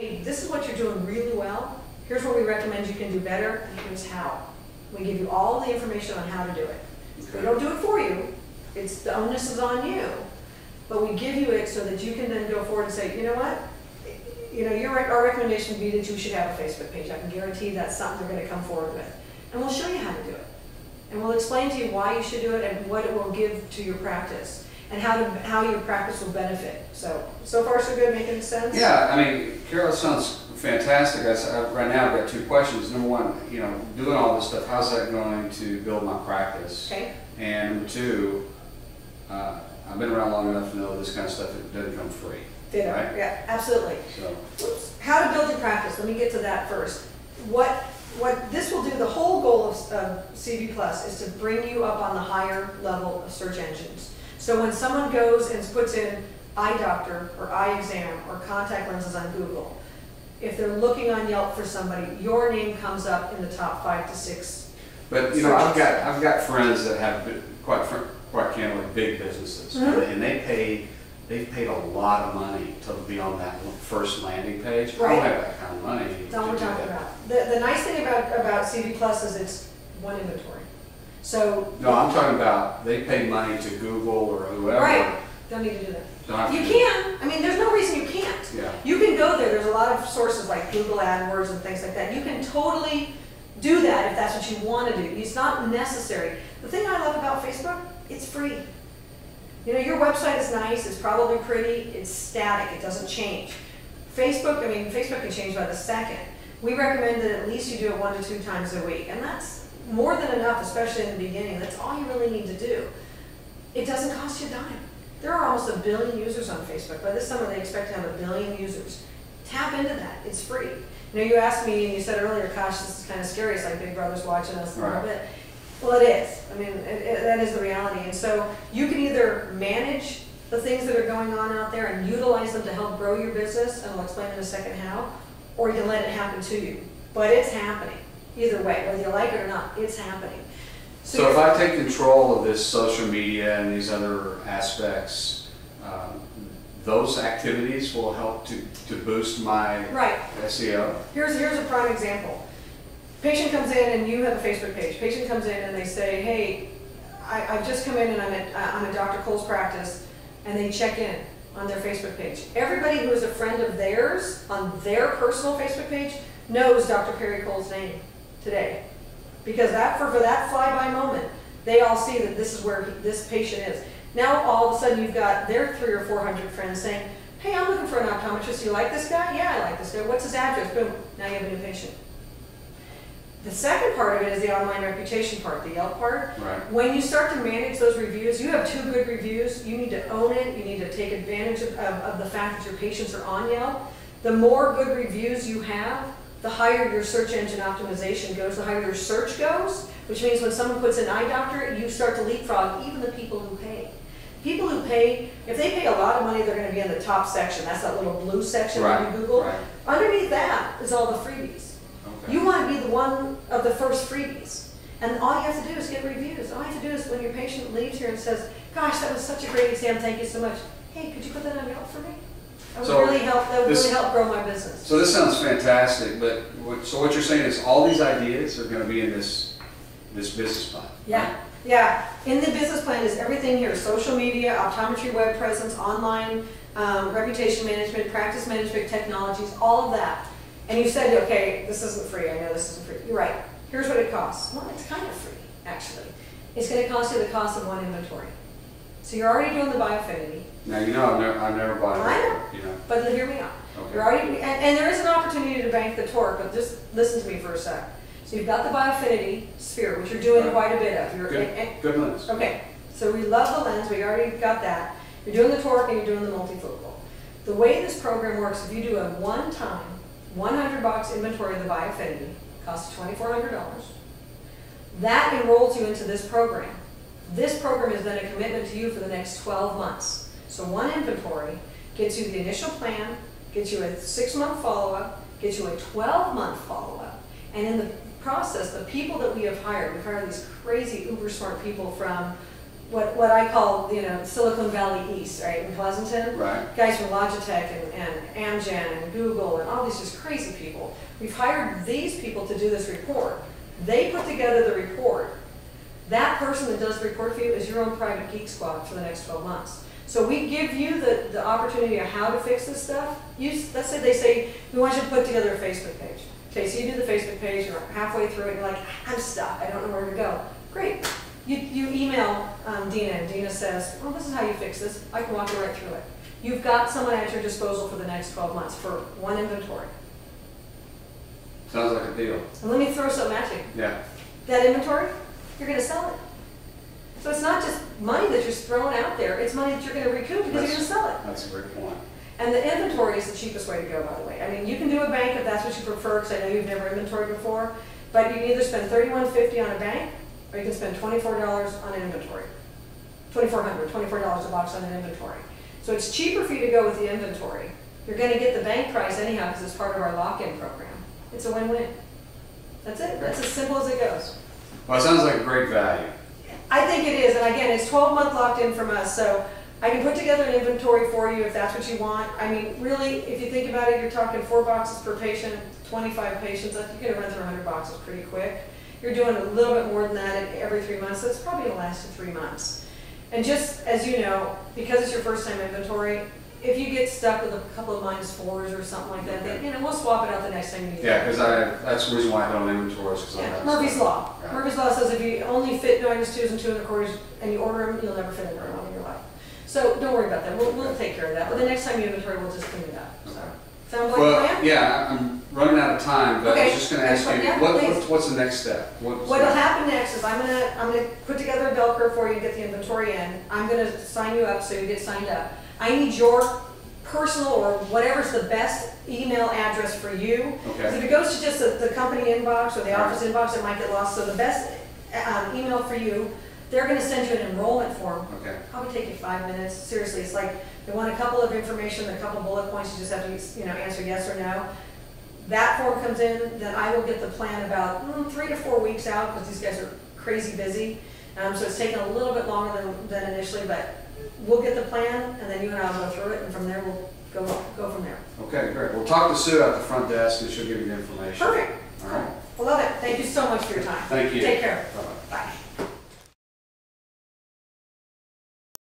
Hey, this is what you're doing really well. Here's what we recommend you can do better, and here's how. We give you all the information on how to do it. Okay. We don't do it for you. The onus is on you. But we give you it so that you can then go forward and say, you know what? Our recommendation would be that you should have a Facebook page. I can guarantee that's something they're going to come forward with. And we'll show you how to do it. And we'll explain to you why you should do it and what it will give to your practice and how your practice will benefit. So far so good, making sense? Yeah, I mean, Carol, sounds fantastic. Right now I've got two questions. Number one, doing all this stuff, how's that going to build my practice? Okay. And number two, I've been around long enough to know this kind of stuff doesn't come free. Ditto. Right? Yeah, absolutely. So, how to build your practice. Let me get to that first. What this will do, the whole goal of CV+ is to bring you up on the higher level of search engines. So when someone goes and puts in eye doctor or eye exam or contact lenses on Google, if they're looking on Yelp for somebody, your name comes up in the top 5 to 6. but I've got friends that have quite candidly big businesses, and they've paid a lot of money to be on that first landing page. Right. I don't have that kind of money. That's all we're talking about. The nice thing about CV+ is it's one inventory. So no, I'm talking about they pay money to Google or whoever. Right. Don't need to do that. You can. I mean, there's no reason you can't. Yeah. You can go there. There's a lot of sources like Google AdWords and things like that. You can totally do that if that's what you want to do. It's not necessary. The thing I love about Facebook, it's free. Your website is nice. It's probably pretty. It's static. It doesn't change. Facebook can change by the second. We recommend that at least you do it 1 to 2 times a week. And that's more than enough, especially in the beginning. That's all you really need to do. It doesn't cost you a dime. There are almost 1 billion users on Facebook. By this summer, they expect to have 1 billion users. Tap into that. It's free. You asked me, and you said earlier, gosh, this is kind of scary. It's like Big Brother's watching us a little bit. Well, it is. I mean, that is the reality. And so you can either manage the things that are going on out there and utilize them to help grow your business, and I'll explain in a second how, or you can let it happen to you. But it's happening. Either way, whether you like it or not, it's happening. So if I take control of this social media and these other aspects, those activities will help to boost my SEO? Here's a prime example. Patient comes in and you have a Facebook page. Patient comes in and they say, hey, I've just come in and I'm at Dr. Cole's practice, and they check in on their Facebook page. Everybody who is a friend of theirs on their personal Facebook page knows Dr. Perry Cole's name today. Because for that flyby moment, they all see that this is where this patient is. Now all of a sudden you've got their 300 or 400 friends saying, hey, I'm looking for an optometrist. You like this guy? Yeah, I like this guy. What's his address? Boom. Now you have a new patient. The second part of it is the online reputation part, the Yelp part. Right. When you start to manage those reviews, you have 2 good reviews. You need to own it. You need to take advantage of the fact that your patients are on Yelp. The more good reviews you have, the higher your search engine optimization goes, the higher your search goes, which means when someone puts in eye doctor, you start to leapfrog even the people who pay. People who pay, if they pay a lot of money, they're going to be in the top section. That's that little blue section when you Google. Right. Underneath that is all the freebies. Okay. You want to be the one of the first freebies. And all you have to do is get reviews. All you have to do is when your patient leaves here and says, gosh, that was such a great exam, thank you so much. Hey, could you put that on Yelp for me? That would really help grow my business. So this sounds fantastic, but what you're saying is all these ideas are going to be in this business plan. Yeah. Right? Yeah, in the business plan is everything here: social media, optometry web presence, online, reputation management, practice management technologies, all of that. And you said, okay, this isn't free. I know this isn't free. You're right. Here's what it costs. Well, it's kind of free, actually. It's going to cost you the cost of 1 inventory. So you're already doing the bioaffinity. Now I've never bought it. I know. But here we are. Okay. You're already, and there is an opportunity to bank the torque, but just listen to me for a sec. So you've got the bioaffinity sphere, which you're doing quite a bit of. Good lens. Okay, so we love the lens. We already got that. You're doing the toric and you're doing the multifocal. The way this program works, if you do a one-time $100 inventory of the bioaffinity, costs $2,400. That enrolls you into this program. This program is then a commitment to you for the next 12 months. So 1 inventory gets you the initial plan, gets you a 6-month follow-up, gets you a 12-month follow-up, and in the process, the people that we have hired, we've hired these crazy uber smart people from what I call, Silicon Valley East, right, in Pleasanton. Right. Guys from Logitech and Amgen and Google and all these just crazy people. We've hired these people to do this report. They put together the report. That person that does the report for you is your own private geek squad for the next 12 months. So we give you the opportunity of how to fix this stuff. Let's say they say, we want you to put together a Facebook page. Okay, so you do the Facebook page, you're halfway through it, and you're like, I'm stuck, I don't know where to go. Great. You email Dina, and Dina says, well, this is how you fix this. I can walk you right through it. You've got someone at your disposal for the next 12 months for one inventory. Sounds like a deal. And let me throw something at you. Yeah. That inventory, you're going to sell it. So it's not just money that you're throwing out there, it's money that you're going to recoup because you're going to sell it. That's a great point. And the inventory is the cheapest way to go, by the way. I mean, you can do a bank if that's what you prefer, because I know you've never inventoried before, but you can either spend $31.50 on a bank, or you can spend $24 on an inventory. $24 a box on an inventory. So it's cheaper for you to go with the inventory. You're going to get the bank price anyhow because it's part of our lock-in program. It's a win-win. That's it. That's as simple as it goes. Well, it sounds like a great value. I think it is, and again, it's 12-month locked in from us, so I can put together an inventory for you if that's what you want. I mean, really, if you think about it, you're talking 4 boxes per patient, 25 patients. You're going to run through 100 boxes pretty quick. You're doing a little bit more than that every 3 months, so it's probably going to last you 3 months. And just as you know, because it's your first time inventory, if you get stuck with a couple of -4s or something like that, then we'll swap it out the next time you need it. Yeah, because that's the reason why I don't inventory is because I have Murphy's Law. Right. Murphy's Law says if you only fit -2s and 2 1/4s and you order them, you'll never fit another one in your life. So don't worry about that. We'll take care of that. But the next time you inventory, we'll just clean it up. So, sound like a plan? Yeah, I'm running out of time, but I was just going to ask you, what's the next step? What'll happen next is I'm gonna put together a bell curve for you and get the inventory in. I'm gonna sign you up so you get signed up. I need your personal or whatever's the best email address for you. Because if it goes to just the company inbox or the office inbox, it might get lost. So the best email for you, they're going to send you an enrollment form. Okay. Probably take you 5 minutes. Seriously, it's like they want a couple of information, a couple bullet points. You just have to answer yes or no. That form comes in, then I will get the plan about 3 to 4 weeks out because these guys are crazy busy. So it's taken a little bit longer than initially, but we'll get the plan, and then you and I will go through it, and from there we'll go from there. Okay, great. We'll talk to Sue at the front desk, and she'll give you the information. Perfect. All right. I love it. Thank you so much for your time. Thank you. Take care. Bye.